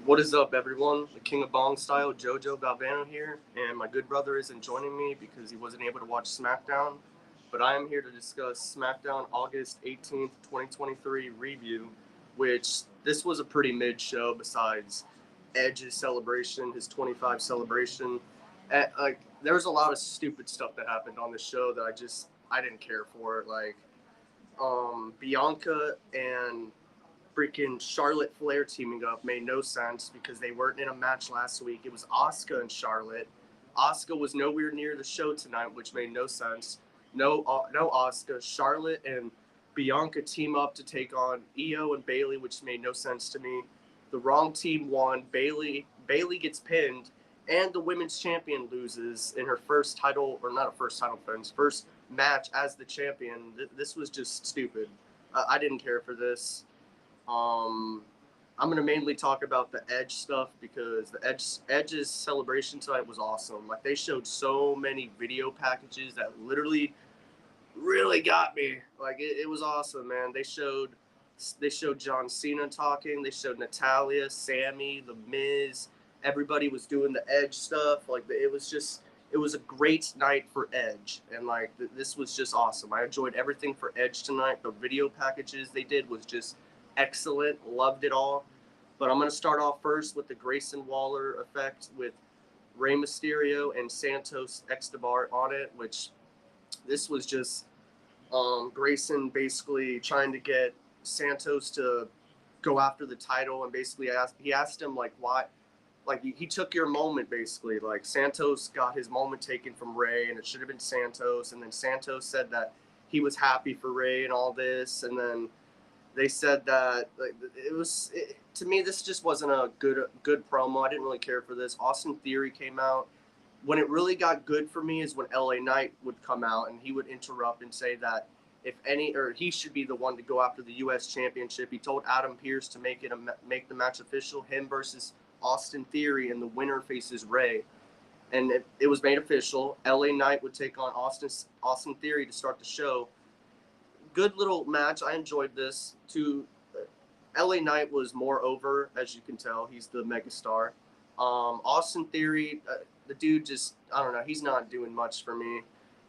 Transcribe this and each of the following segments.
What is up, everyone? The King of Bong Style, Jojo Galvano here, and my good brother isn't joining me because he wasn't able to watch SmackDown, but I am here to discuss SmackDown August 18th, 2023 review, which this was a pretty mid show besides Edge's celebration, his 25 celebration. There was a lot of stupid stuff that happened on the show that I didn't care for. Bianca and freaking Charlotte Flair teaming up made no sense because they weren't in a match last week. It was Asuka and Charlotte. Asuka was nowhere near the show tonight, which made no sense. No Asuka. Charlotte and Bianca team up to take on Io and Bayley, which made no sense to me. The wrong team won. Bayley gets pinned, and the women's champion loses in her first title, or not a first title defense, first match as the champion. This was just stupid. I didn't care for this. I'm gonna mainly talk about the Edge stuff because the Edge's celebration tonight was awesome. Like, they showed so many video packages that literally really got me. Like, it was awesome, man. They showed John Cena talking. They showed Natalia, Sammy, The Miz. Everybody was doing the Edge stuff. Like, it was a great night for Edge, and this was just awesome. I enjoyed everything for Edge tonight. The video packages they did was just excellent. Loved it all. But I'm going to start off first with the Grayson Waller effect with Rey Mysterio and Santos Escobar on it, which this was just Grayson basically trying to get Santos to go after the title, and basically he asked him why, he took your moment, basically. Like, Santos got his moment taken from Rey, and it should have been Santos, and then Santos said that he was happy for Rey and all this, and then they said that to me, this just wasn't a good promo. I didn't really care for this. Austin Theory came out. When it really got good for me is when LA Knight would come out and he would interrupt and say that he should be the one to go after the U.S. Championship. He told Adam Pearce to make the match official, him versus Austin Theory, and the winner faces Rey. And it was made official. LA Knight would take on Austin Theory to start the show. Good little match. I enjoyed this. LA Knight was more over, as you can tell. He's the megastar. Austin Theory, the dude just, I don't know, he's not doing much for me.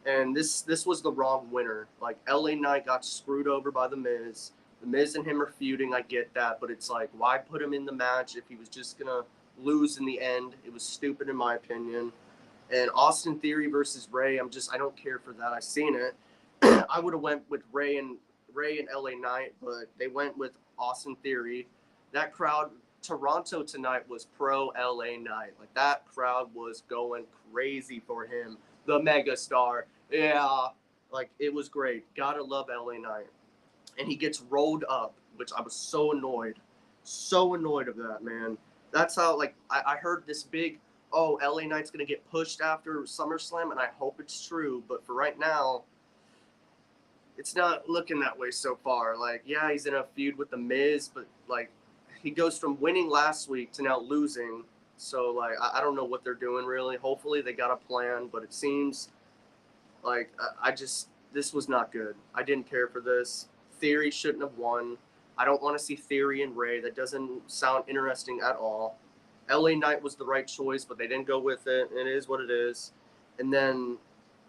And this was the wrong winner. Like, LA Knight got screwed over by The Miz. The Miz and him are feuding. I get that. But it's like, why put him in the match if he was just going to lose in the end? It was stupid, in my opinion. And Austin Theory versus Rey, I don't care for that. I've seen it. I would have went with Rey and LA Knight, but they went with Austin Theory. That crowd, Toronto tonight was pro LA Knight. Like, that crowd was going crazy for him. The megastar. Yeah. Like, it was great. Gotta love LA Knight. And he gets rolled up, which I was so annoyed. So annoyed of that, man. That's how, I heard this big, LA Knight's gonna get pushed after SummerSlam, and I hope it's true. But for right now, it's not looking that way so far. Like, yeah, he's in a feud with The Miz, but, he goes from winning last week to now losing. So, I don't know what they're doing, really. Hopefully they got a plan, but it seems like this was not good. I didn't care for this. Theory shouldn't have won. I don't want to see Theory and Rey. That doesn't sound interesting at all. LA Knight was the right choice, but they didn't go with it. It is what it is. And then,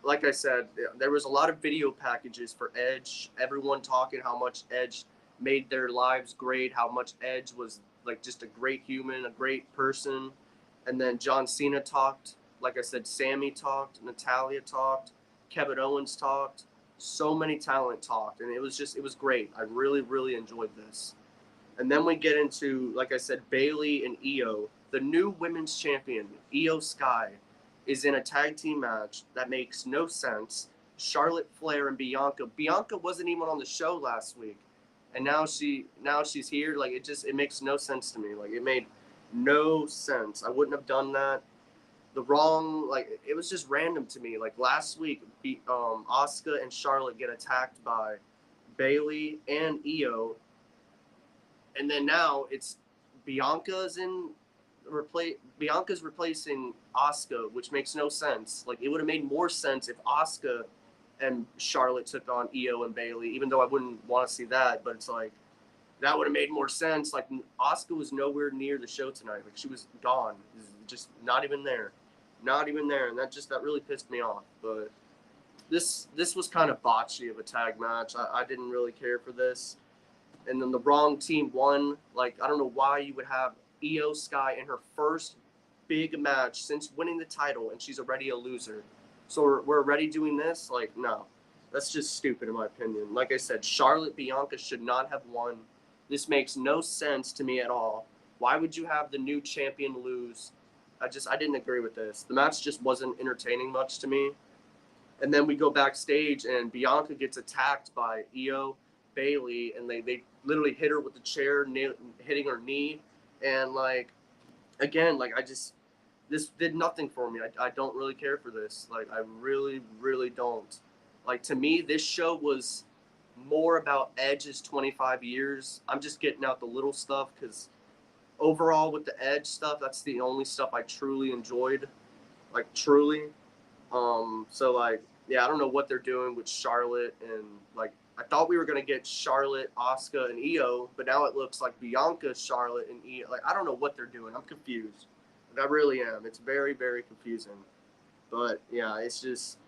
like I said, there was a lot of video packages for Edge. Everyone talking how much Edge made their lives great, how much Edge was just a great human, a great person. And then John Cena talked. Like I said, Sammy talked, Natalia talked, Kevin Owens talked. So many talent talked, and it was great. I really, really enjoyed this. And then we get into, like I said, Bayley and Io. The new women's champion, Io Sky, is in a tag team match that makes no sense. Charlotte Flair and Bianca. Bianca wasn't even on the show last week, and now she's here. It makes no sense to me. It made no sense. I wouldn't have done that. It was just random to me. Last week, Asuka and Charlotte get attacked by Bayley and Io, and then now it's Bianca's replacing Asuka, which makes no sense. It would have made more sense if Asuka and Charlotte took on Io and Bayley, even though I wouldn't want to see that. But it's That would have made more sense. Like Asuka was nowhere near the show tonight. Like she was gone, just not even there, not even there, and that really pissed me off. But this was kind of botchy of a tag match. I didn't really care for this. And then the wrong team won. Like I don't know why you would have Io Sky in her first big match since winning the title, and she's already a loser. So we're already doing this? Like no, that's just stupid in my opinion. Like I said, Charlotte Bianca should not have won. This makes no sense to me at all. Why would you have the new champion lose? I didn't agree with this. The match just wasn't entertaining much to me. And then we go backstage, and Bianca gets attacked by Io, Bailey, and they literally hit her with the chair, hitting her knee. And, like, again, like, this did nothing for me. I don't really care for this. Like, I really, really don't. Like, to me, this show was more about Edge's 25 years. I'm just getting out the little stuff because overall with the Edge stuff, that's the only stuff I truly enjoyed. Like, truly. So like, yeah, I don't know what they're doing with Charlotte and like I thought we were gonna get Charlotte, Asuka, and Io, but now it looks like Bianca, Charlotte, and Io. Like I don't know what they're doing. I'm confused. Like, I really am. It's very, very confusing. But yeah, it's just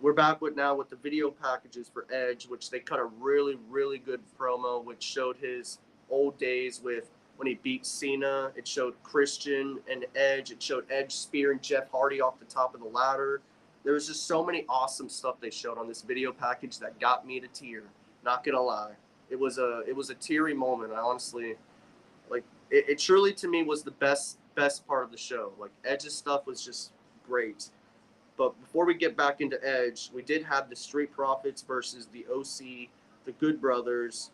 we're back with the video packages for Edge, which they cut a really, really good promo, which showed his old days with when he beat Cena. It showed Christian and Edge. It showed Edge spearing Jeff Hardy off the top of the ladder. There was just so many awesome stuff they showed on this video package that got me to tear. Not gonna lie, it was a teary moment. I honestly like it. Truly to me was the best part of the show. Like Edge's stuff was just great. But before we get back into Edge, we did have the Street Profits versus the OC, the Good Brothers,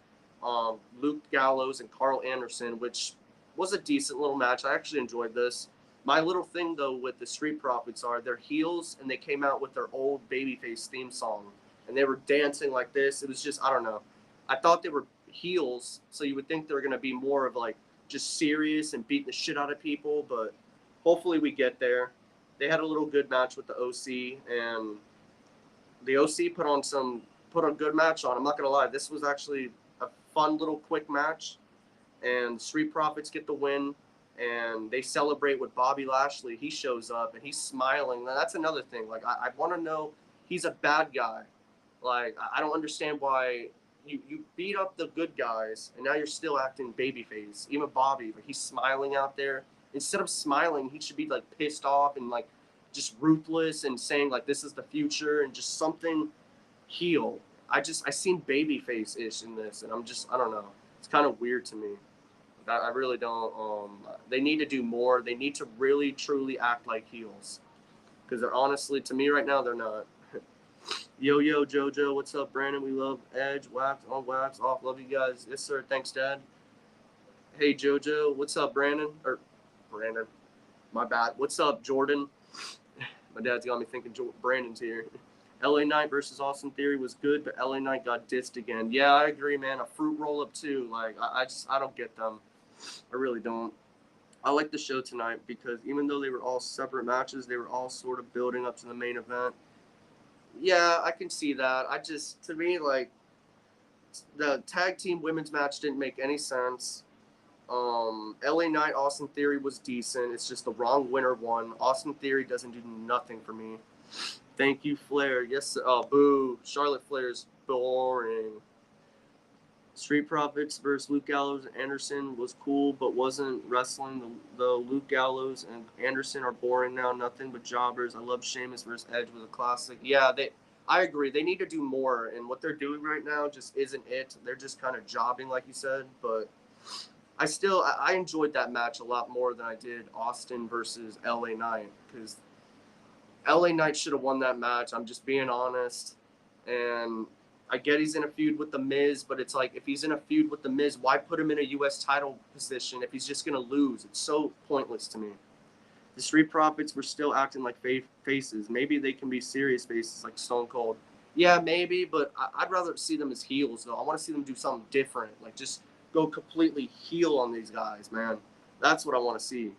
Luke Gallows and Carl Anderson, which was a decent little match. I actually enjoyed this. My little thing though with the Street Profits are they're heels and they came out with their old babyface theme song and they were dancing like this. It was just I don't know. I thought they were heels, so you would think they were gonna be more of like just serious and beating the shit out of people, but hopefully we get there. They had a little good match with the OC, and the OC put a good match on. I'm not gonna lie, this was actually a fun little quick match, and Street Profits get the win, and they celebrate with Bobby Lashley. He shows up and he's smiling. That's another thing. Like I want to know, he's a bad guy. Like I don't understand why you beat up the good guys and now you're still acting babyface. Even Bobby, like he's smiling out there. Instead of smiling, he should be like pissed off and like just ruthless and saying like this is the future and just something heel. I seen babyface ish in this and I don't know. It's kind of weird to me. I really don't. They need to do more. They need to really truly act like heels because they're honestly to me right now they're not. Yo Jojo, what's up, Brandon? We love Edge, wax on, wax off. Love you guys. Yes sir. Thanks, Dad. Hey Jojo, what's up, Brandon? Or Brandon, my bad. What's up, Jordan? My dad's got me thinking Brandon's here. LA Knight versus Austin Theory was good, but LA Knight got dissed again. Yeah, I agree, man. A fruit roll up too. Like I don't get them. I really don't. I like the show tonight because even though they were all separate matches, they were all sort of building up to the main event. Yeah, I can see that. To me, like, the tag team women's match didn't make any sense. LA Knight, Austin Theory was decent. It's just the wrong winner won. Austin Theory doesn't do nothing for me. Thank you, Flair. Yes, boo. Charlotte Flair's boring. Street Profits versus Luke Gallows and Anderson was cool, but wasn't wrestling. Though Luke Gallows and Anderson are boring now. Nothing but jobbers. I love Sheamus versus Edge was a classic. Yeah, I agree. They need to do more, and what they're doing right now just isn't it. They're just kind of jobbing, like you said. But I enjoyed that match a lot more than I did Austin versus LA Knight because LA Knight should have won that match. I'm just being honest, and I get he's in a feud with The Miz, but it's like if he's in a feud with The Miz, why put him in a U.S. title position if he's just going to lose? It's so pointless to me. The Street Profits were still acting like faces. Maybe they can be serious faces like Stone Cold. Yeah, maybe, but I'd rather see them as heels, though. I want to see them do something different. Like, just go completely heel on these guys, man. That's what I want to see.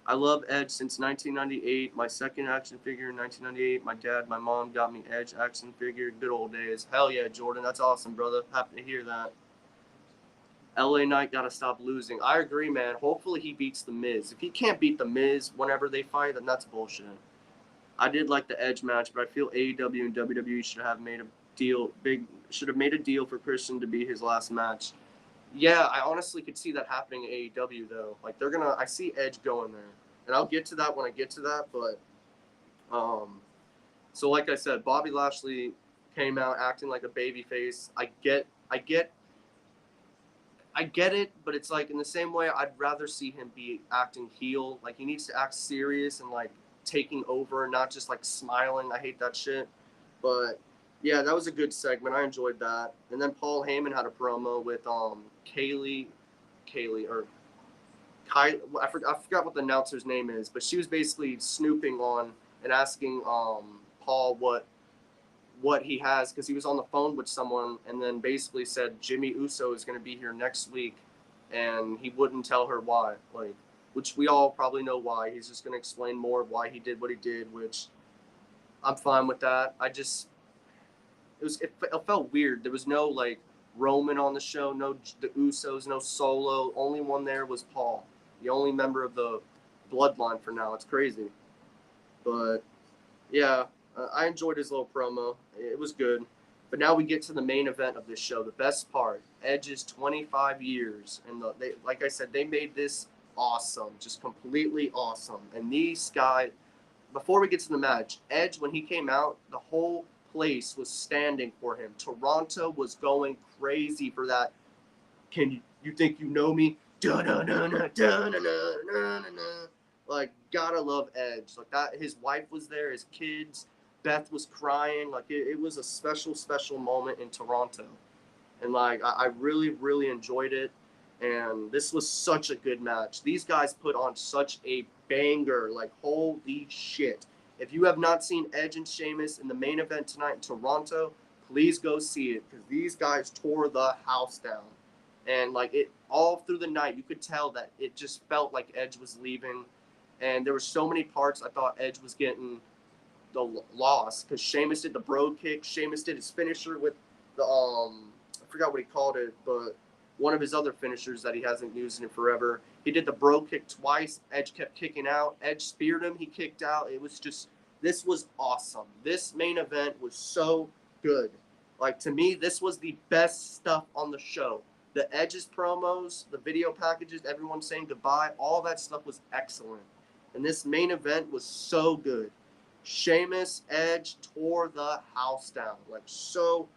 I love Edge since 1998. My second action figure in 1998. My dad, my mom got me Edge action figure. Good old days. Hell yeah, Jordan. That's awesome, brother. Happy to hear that. LA Knight got to stop losing. I agree, man. Hopefully he beats The Miz. If he can't beat The Miz whenever they fight, then that's bullshit. I did like the Edge match, but I feel AEW and WWE should have made a deal for Christian to be his last match. Yeah, I honestly could see that happening at AEW though. Like I see Edge going there, and I'll get to that when I get to that. But so like I said, Bobby Lashley came out acting like a babyface. I get it, but it's like in the same way I'd rather see him be acting heel. Like he needs to act serious and like taking over, not just like smiling. I hate that shit. But yeah, that was a good segment. I enjoyed that. And then Paul Heyman had a promo with Kaylee or Kai. I forgot what the announcer's name is, but she was basically snooping on and asking Paul what he has because he was on the phone with someone and then basically said Jimmy Uso is going to be here next week, and he wouldn't tell her why. Like, which we all probably know why. He's just going to explain more of why he did what he did, which I'm fine with that. It felt weird. There was no like Roman on the show, no the Usos, no Solo. Only one there was Paul, the only member of the bloodline for now. It's crazy, but yeah, I enjoyed his little promo. It was good. But now we get to the main event of this show, the best part. Edge's 25 years, and they, like I said, they made this awesome, just completely awesome. And these guys, before we get to the match, Edge, when he came out, the whole place was standing for him. Toronto was going crazy for that. You think you know me? Like, gotta love Edge. Like that, his wife was there, his kids. Beth was crying. Like it was a special, special moment in Toronto, and like I really, really enjoyed it. And this was such a good match. These guys put on such a banger. Like holy shit! If you have not seen Edge and Sheamus in the main event tonight in Toronto, please go see it because these guys tore the house down. And like it all through the night, you could tell that it just felt like Edge was leaving. And there were so many parts I thought Edge was getting the loss because Sheamus did the bro kick. Sheamus did his finisher with the I forgot what he called it, but one of his other finishers that he hasn't used in forever. He did the bro kick twice. Edge kept kicking out. Edge speared him. He kicked out. It was just this was awesome. This main event was so good. Like to me, this was the best stuff on the show. The Edge's promos, the video packages, everyone saying goodbye, all that stuff was excellent. And this main event was so good. Sheamus, Edge tore the house down. Like so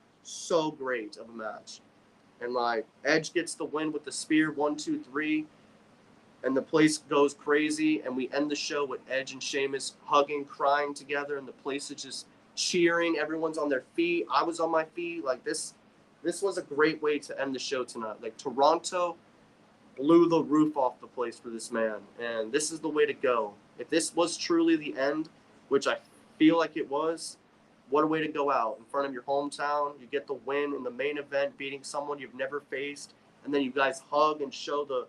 great of a match. And like Edge gets the win with the spear 1, 2, 3, and the place goes crazy. And we end the show with Edge and Sheamus hugging, crying together, and the place is just cheering. Everyone's on their feet. I was on my feet. Like this was a great way to end the show tonight. Like Toronto blew the roof off the place for this man, and this is the way to go. If this was truly the end, which I feel like it was, what a way to go out in front of your hometown. You get the win in the main event, beating someone you've never faced, and then you guys hug and show the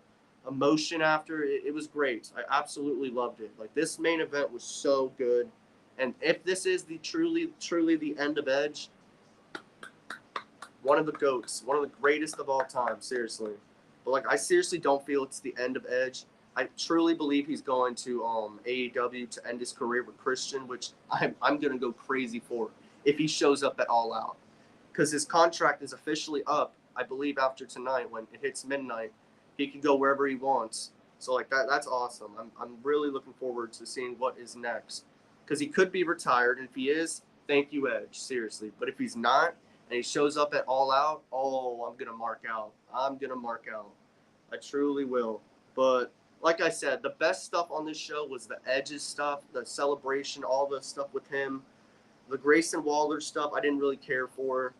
emotion after. It was great. I absolutely loved it. Like this main event was so good, and if this is the truly the end of Edge, one of the GOATs, one of the greatest of all time, seriously. But like I seriously don't feel it's the end of Edge. I truly believe he's going to AEW to end his career with Christian, which I'm going to go crazy for if he shows up at All Out. Because his contract is officially up, I believe, after tonight when it hits midnight. He can go wherever he wants. So like that's awesome. I'm really looking forward to seeing what is next. Because he could be retired, and if he is, thank you, Edge, seriously. But if he's not, and he shows up at All Out, oh, I'm going to mark out. I truly will. But like I said, the best stuff on this show was the Edge's stuff, the celebration, all the stuff with him. The Grayson Waller stuff I didn't really care for.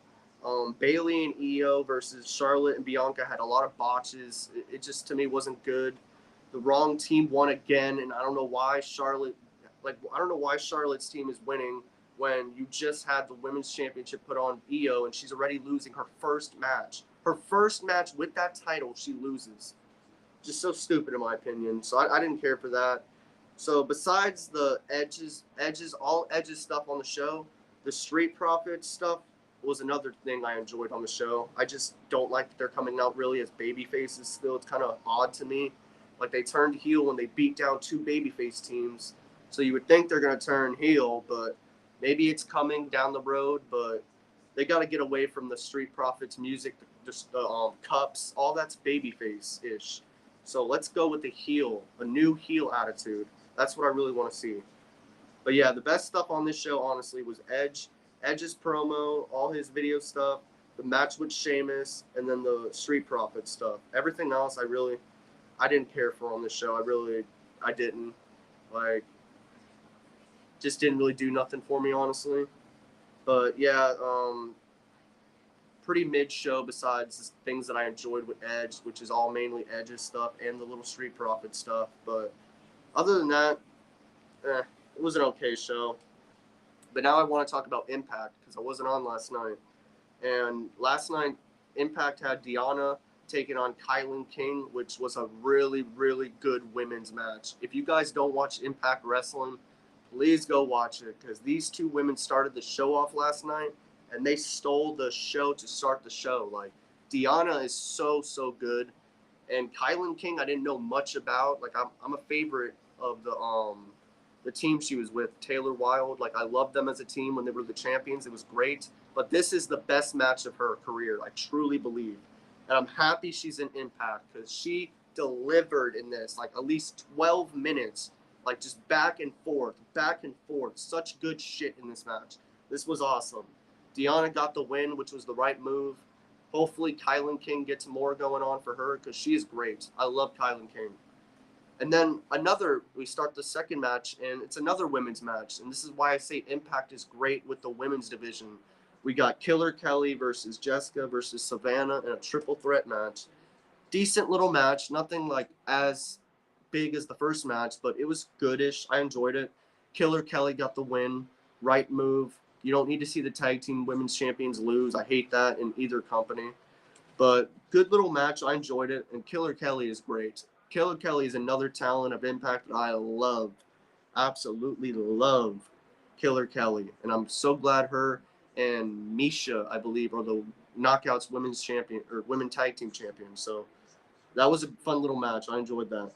Bailey and Io versus Charlotte and Bianca had a lot of botches. It just, to me, wasn't good. The wrong team won again, and I don't know why Charlotte's team is winning when you just had the women's championship put on Io, and she's already losing her first match. Her first match with that title, she loses. Just so stupid in my opinion. So I didn't care for that. So besides the Edge's stuff on the show, the Street Profits stuff was another thing I enjoyed on the show. I just don't like that they're coming out really as baby faces still. It's kind of odd to me. Like they turned heel when they beat down two babyface teams. So you would think they're going to turn heel, but maybe it's coming down the road. But they got to get away from the Street Profits music, just the cups. All that's babyface ish. So let's go with the heel, a new heel attitude. That's what I really want to see. But yeah, the best stuff on this show, honestly, was Edge. Edge's promo, all his video stuff, the match with Sheamus, and then the Street Profits stuff. Everything else, I didn't care for on this show. I didn't. Like, just didn't really do nothing for me, honestly. But yeah, pretty mid show besides things that I enjoyed with Edge, which is all mainly Edge's stuff and the little Street Profit stuff. But other than that, it was an okay show. But now I want to talk about Impact because I wasn't on last night. And last night, Impact had Deanna taking on Kylan King, which was a really, really good women's match. If you guys don't watch Impact Wrestling, please go watch it because these two women started the show off last night and they stole the show to start the show. Like, Deanna is so, so good. And Kylan King, I didn't know much about. Like, I'm a favorite of the team she was with, Taylor Wilde. Like, I loved them as a team when they were the champions. It was great. But this is the best match of her career. I truly believe. And I'm happy she's in Impact because she delivered in this. Like, at least 12 minutes. Like, just back and forth. Such good shit in this match. This was awesome. Deanna got the win, which was the right move. Hopefully, Kylan King gets more going on for her because she is great. I love Kylan King. And then we start the second match, and it's another women's match. And this is why I say Impact is great with the women's division. We got Killer Kelly versus Jessica versus Savannah in a triple threat match. Decent little match, nothing like as big as the first match, but it was goodish. I enjoyed it. Killer Kelly got the win. Right move. You don't need to see the tag team women's champions lose. I hate that in either company. But good little match. I enjoyed it. And Killer Kelly is great. Killer Kelly is another talent of Impact that I love. Absolutely love Killer Kelly. And I'm so glad her and Misha, I believe, are the Knockouts women's champion or women tag team champions. So that was a fun little match. I enjoyed that.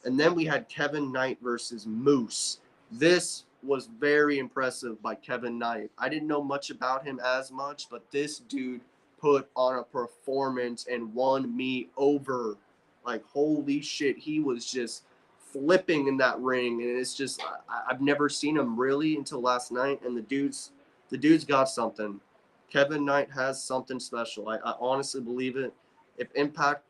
And then we had Kevin Knight versus Moose. This was very impressive by Kevin Knight. I didn't know much about him as much, but this dude put on a performance and won me over. Like, holy shit, he was just flipping in that ring, and it's just I've never seen him really until last night, and the dude's got something. Kevin Knight has something special. I honestly believe it. If Impact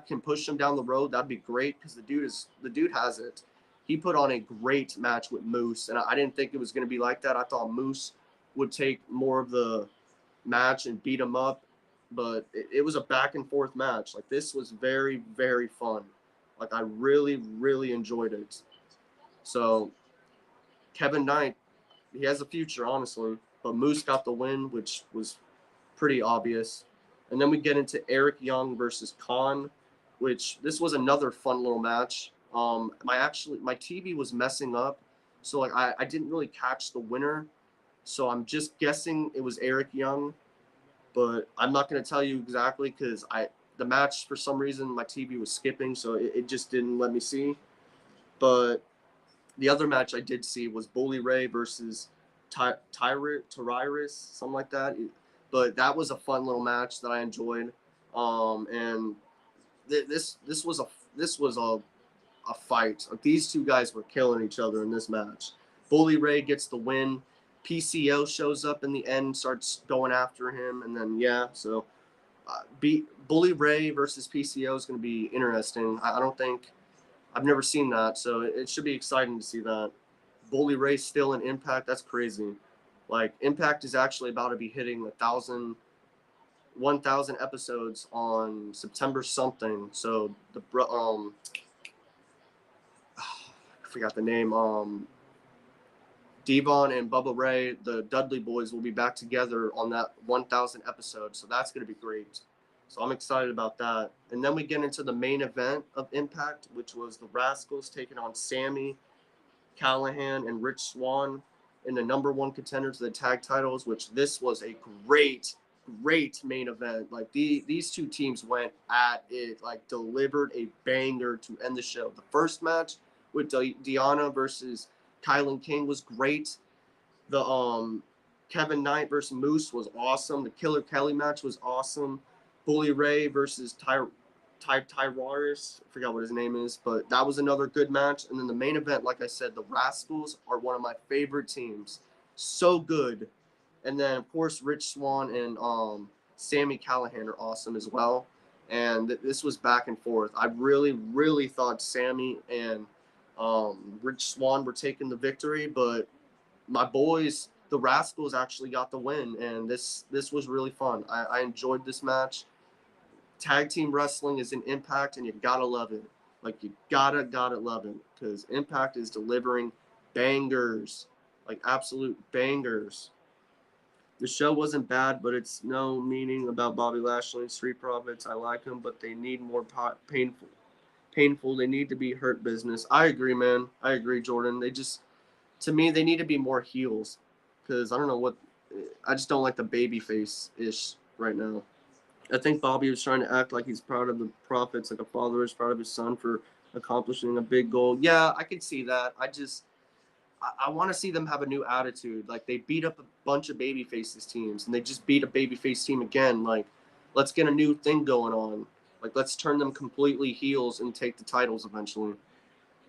can push him down the road, that'd be great because the dude has it. He put on a great match with Moose, and I didn't think it was going to be like that. I thought Moose would take more of the match and beat him up, but it was a back and forth match. Like, this was very, very fun. Like, I really, really enjoyed it. So Kevin Knight, he has a future, honestly. But Moose got the win, which was pretty obvious. And then we get into Eric Young versus Khan, which this was another fun little match. My TV was messing up, so like I didn't really catch the winner. So I'm just guessing it was Eric Young, but I'm not going to tell you exactly because the match, for some reason, my TV was skipping, so it just didn't let me see. But the other match I did see was Bully Ray versus Tyrus, something like that. But that was a fun little match that I enjoyed. And this was a fight. Like, these two guys were killing each other in this match. Bully Ray gets the win. PCO shows up in the end, starts going after him, and then so Bully Ray versus PCO is going to be interesting. I don't think I've never seen that, so it should be exciting to see that. Bully Ray still in Impact. That's crazy. Like, Impact is actually about to be hitting 1,000 episodes on September something. So I forgot the name. Devon and Bubba Ray, the Dudley boys, will be back together on that 1,000 episode. So that's going to be great. So I'm excited about that. And then we get into the main event of Impact, which was the Rascals taking on Sammy, Callahan, and Rich Swann. and the #1 contender to the tag titles, which this was a great main event. Like these two teams went at it, like delivered a banger to end the show. The first match with Deanna versus Kylan King was great. The Kevin Knight versus Moose was awesome. The Killer Kelly match was awesome. Bully Ray versus Tyraris, I forgot what his name is, but that was another good match. And then the main event, like I said, the Rascals are one of my favorite teams. So good. And then of course Rich Swann and Sammy Callahan are awesome as well. And this was back and forth. I really thought Sammy and Rich Swann were taking the victory, but my boys, the Rascals, actually got the win, and this was really fun. I enjoyed this match. Tag team wrestling is an Impact, and you gotta love it. Like you gotta love it because Impact is delivering bangers, like absolute bangers. The show wasn't bad, but it's no meaning about Bobby Lashley and Street Profits. I like them, but they need more painful. They need to be hurt business. I agree, man. I agree, Jordan. They just, to me, they need to be more heels because I don't know what. I just don't like the baby face ish right now. I think Bobby was trying to act like he's proud of the Profits, like a father is proud of his son for accomplishing a big goal. Yeah, I could see that. I want to see them have a new attitude. Like they beat up a bunch of baby faces teams, and they just beat a babyface team again. Like, let's get a new thing going on. Like, let's turn them completely heels and take the titles eventually.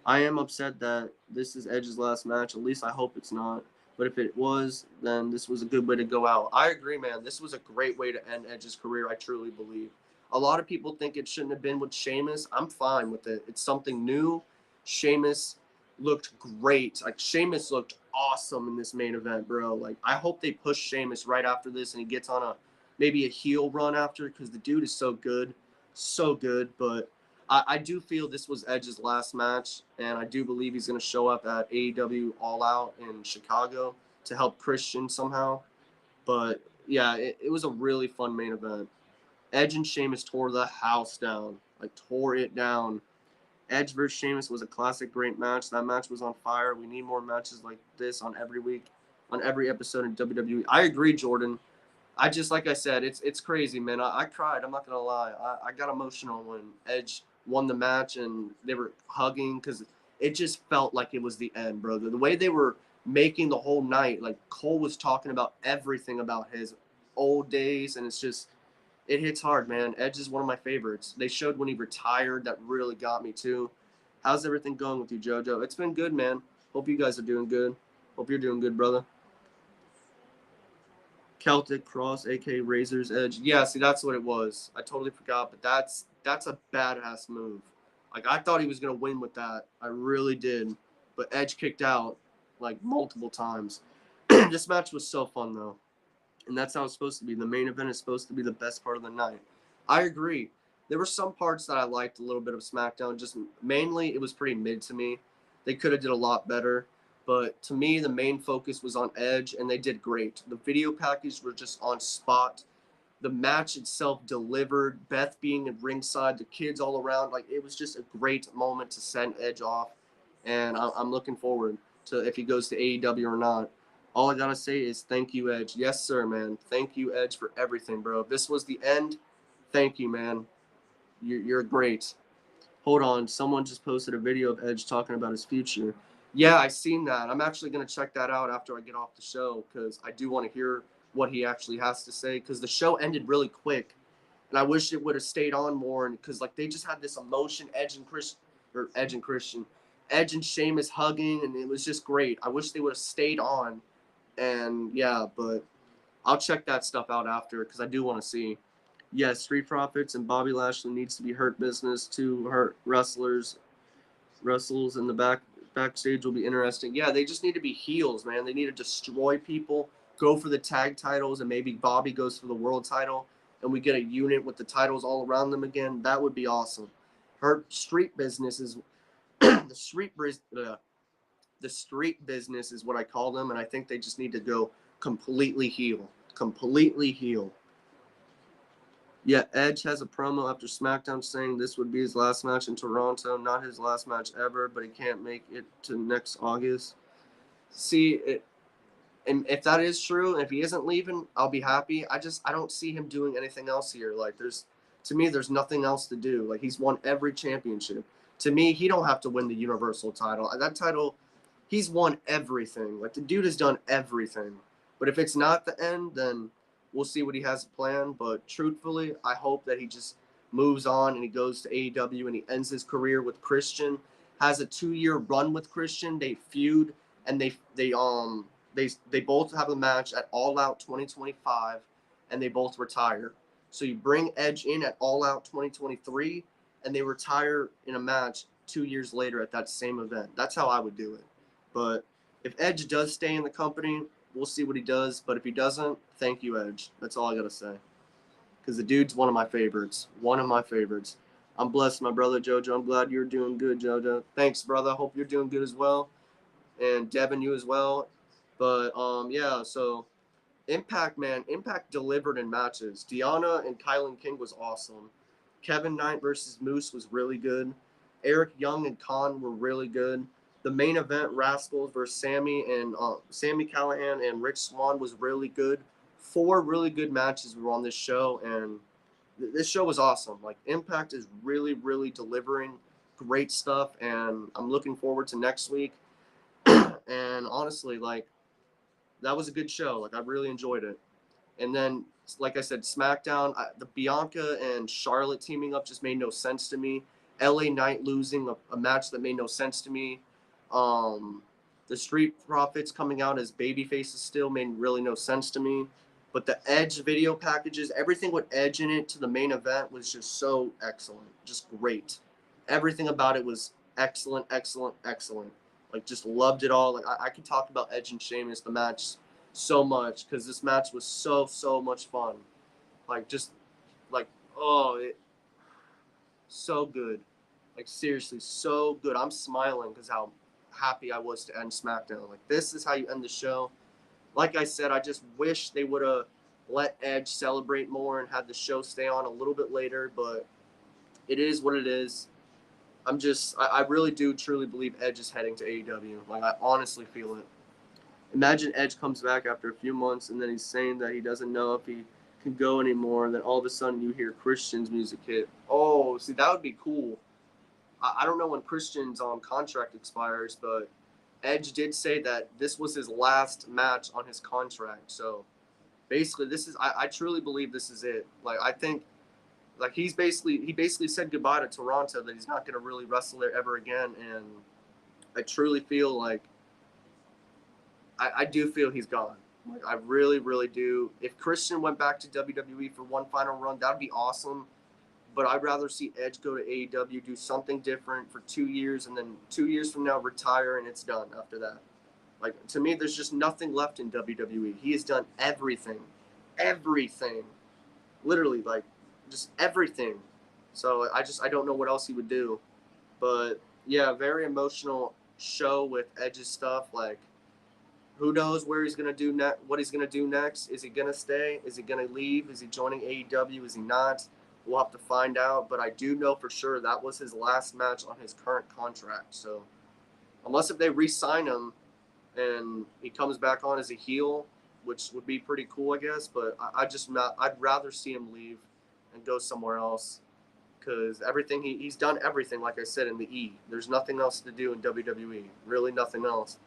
I am upset that this is Edge's last match. At least I hope it's not. But if it was, then this was a good way to go out. I agree, man. This was a great way to end Edge's career, I truly believe. A lot of people think it shouldn't have been with Sheamus. I'm fine with it. It's something new. Sheamus looked great. Like, Sheamus looked awesome in this main event, bro. Like, I hope they push Sheamus right after this and he gets on maybe a heel run after because the dude is so good. So good. But I do feel this was Edge's last match, and I do believe he's going to show up at AEW All Out in Chicago to help Christian somehow. But yeah, it was a really fun main event. Edge and Sheamus tore the house down, like tore it down. Edge versus Sheamus was a classic, great match. That match was on fire. We need more matches like this on every week, on every episode in WWE. I agree, Jordan. I just, like I said, it's crazy, man. I cried. I'm not gonna lie. I got emotional when Edge won the match and they were hugging because it just felt like it was the end, bro. The way they were making the whole night, like Cole was talking about everything about his old days, and it's just it hits hard, man. Edge is one of my favorites. They showed when he retired that really got me too. How's everything going with you, JoJo? It's been good, man. Hope you guys are doing good. Hope you're doing good, brother. Celtic Cross, aka Razor's Edge. Yeah, see, that's what it was. I totally forgot, but that's a badass move. Like, I thought he was gonna win with that. I really did. But Edge kicked out like multiple times. This match was so fun though. And that's how it's supposed to be. The main event is supposed to be the best part of the night. I agree. There were some parts that I liked a little bit of SmackDown. Just mainly it was pretty mid to me. They could have did a lot better. But to me, the main focus was on Edge, and they did great. The video package were just on spot. The match itself delivered. Beth being at ringside, the kids all around. Like, it was just a great moment to send Edge off. And I'm looking forward to if he goes to AEW or not. All I got to say is thank you, Edge. Yes, sir, man. Thank you, Edge, for everything, bro. If this was the end, thank you, man. You're great. Hold on. Someone just posted a video of Edge talking about his future. Yeah, I seen that. I'm actually going to check that out after I get off the show because I do want to hear what he actually has to say because the show ended really quick. And I wish it would have stayed on more because like they just had this emotion, Edge and Sheamus hugging, and it was just great. I wish they would have stayed on. And yeah, but I'll check that stuff out after because I do want to see. Yes, Street Profits and Bobby Lashley needs to be hurt business. Two hurt wrestlers wrestles in the backstage will be interesting. Yeah, they just need to be heels, man. They need to destroy people, go for the tag titles, and maybe Bobby goes for the world title, and we get a unit with the titles all around them again. That would be awesome. Her street business is the street business is what I call them, and I think they just need to go completely heel. Completely heel. Yeah, Edge has a promo after SmackDown saying this would be his last match in Toronto, not his last match ever, but he can't make it to next August. See, And if that is true, and if he isn't leaving, I'll be happy. I don't see him doing anything else here. Like to me, there's nothing else to do. Like he's won every championship. To me, he don't have to win the Universal title. That title, he's won everything. Like the dude has done everything. But if it's not the end, then we'll see what he has planned. But truthfully, I hope that he just moves on and he goes to AEW and he ends his career with Christian. Has a 2-year run with Christian. They feud and they both have a match at All Out 2025 and they both retire. So you bring Edge in at All Out 2023 and they retire in a match 2 years later at that same event. That's how I would do it. But if Edge does stay in the company, we'll see what he does. But if he doesn't, thank you, Edge. That's all I got to say. Because the dude's one of my favorites. One of my favorites. I'm blessed, my brother JoJo. I'm glad you're doing good, JoJo. Thanks, brother. Hope you're doing good as well. And Devin, you as well. But yeah, so Impact, man, Impact delivered in matches. Deanna and Kylan King was awesome. Kevin Knight versus Moose was really good. Eric Young and Khan were really good. The main event, Rascals versus Sammy Callahan and Rich Swann was really good. 4 really good matches were on this show, and this show was awesome. Like Impact is really, really delivering great stuff, and I'm looking forward to next week. And honestly, like that was a good show. Like I really enjoyed it. And then, like I said, SmackDown, the Bianca and Charlotte teaming up just made no sense to me. LA Knight losing a match that made no sense to me. The Street Profits coming out as baby faces still made really no sense to me. But the Edge video packages, everything with Edge in it to the main event was just so excellent. Just great. Everything about it was excellent, excellent, excellent. Like, just loved it all. Like, I could talk about Edge and Sheamus, the match, so much because this match was so much fun. Like, just, like, so good. Like, seriously, so good. I'm smiling because how happy I was to end SmackDown. Like, this is how you end the show. Like I said, I just wish they would have let Edge celebrate more and had the show stay on a little bit later, but it is what it is. I really do truly believe Edge is heading to AEW. Like, I honestly feel it. Imagine Edge comes back after a few months and then he's saying that he doesn't know if he can go anymore, and then all of a sudden you hear Christian's music hit. Oh, see, that would be cool. I don't know when Christian's contract expires, but Edge did say that this was his last match on his contract. So basically, I truly believe this is it. Like, I think like he basically said goodbye to Toronto, that he's not going to really wrestle there ever again, and I truly feel like I do feel he's gone. Like, I really do. If Christian went back to WWE for one final run, that would be awesome. But I'd rather see Edge go to AEW, do something different for 2 years, and then 2 years from now retire, and it's done after that. Like, to me, there's just nothing left in WWE. He has done everything. Everything. Literally, like, just everything. So I don't know what else he would do. But yeah, very emotional show with Edge's stuff. Like, who knows where he's gonna do what he's gonna do next? Is he gonna stay? Is he gonna leave? Is he joining AEW? Is he not? We'll have to find out. But I do know for sure that was his last match on his current contract. So unless if they re-sign him and he comes back on as a heel, which would be pretty cool, I guess. But I'd rather see him leave and go somewhere else, because everything he's done everything, like I said, in the E. There's nothing else to do in WWE. Really nothing else.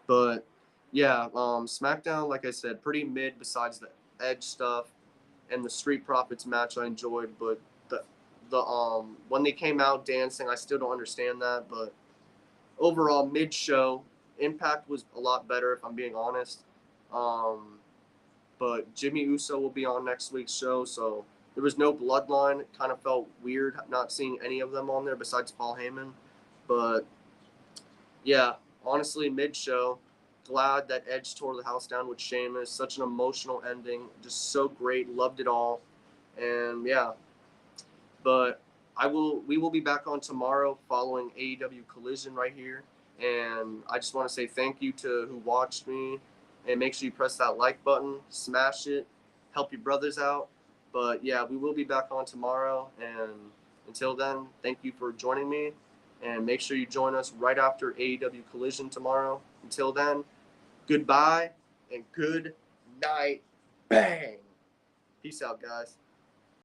But yeah, SmackDown, like I said, pretty mid besides the Edge stuff and the Street Profits match I enjoyed. But the when they came out dancing, I still don't understand that. But overall, mid show. Impact was a lot better, if I'm being honest. But Jimmy Uso will be on next week's show, so there was no Bloodline. It kind of felt weird not seeing any of them on there besides Paul Heyman. But yeah, honestly, mid-show, glad that Edge tore the house down with Sheamus. Such an emotional ending, just so great. Loved it all, and yeah. But we will be back on tomorrow following AEW Collision right here. And I just want to say thank you to who watched me. And make sure you press that like button, smash it, help your brothers out. But yeah, we will be back on tomorrow. And until then, thank you for joining me. And make sure you join us right after AEW Collision tomorrow. Until then, goodbye and good night. Bang. Peace out, guys.